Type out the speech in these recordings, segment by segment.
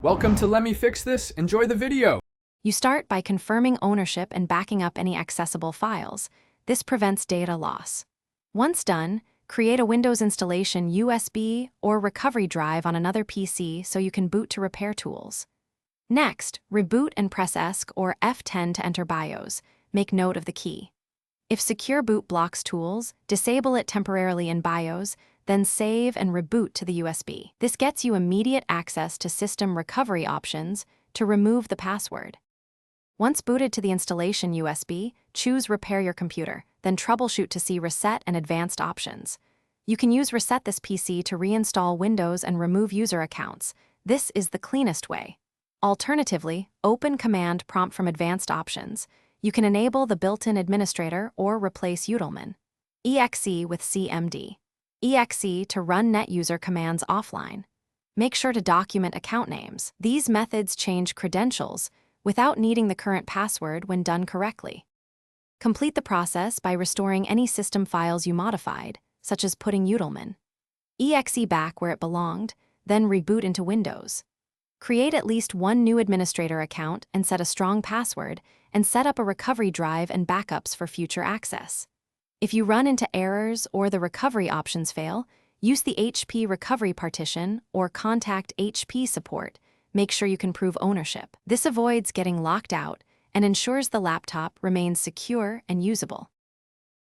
Welcome to Let Me Fix This. Enjoy the video. You start by confirming ownership and backing up any accessible files. This prevents data loss. Once done, create a Windows installation USB or recovery drive on another PC so you can boot to repair tools. Next, reboot and press ESC or F10 to enter BIOS. Make note of the key. If Secure Boot blocks tools, disable it temporarily in BIOS, then save and reboot to the USB. This gets you immediate access to system recovery options to remove the password. Once booted to the installation USB, choose Repair Your Computer, then troubleshoot to see Reset and Advanced options. You can use Reset this PC to reinstall Windows and remove user accounts. This is the cleanest way. Alternatively, open Command Prompt from Advanced options. You can enable the built-in administrator or replace utilman. EXE with CMD. EXE to run NetUser commands offline. Make sure to document account names. These methods change credentials without needing the current password when done correctly. Complete the process by restoring any system files you modified, such as putting utilman. EXE back where it belonged, then reboot into Windows. Create at least one new administrator account and set a strong password, and set up a recovery drive and backups for future access. If you run into errors or the recovery options fail, use the HP recovery partition or contact HP support. Make sure you can prove ownership. This avoids getting locked out and ensures the laptop remains secure and usable.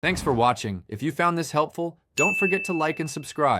Thanks for watching. If you found this helpful, don't forget to like and subscribe.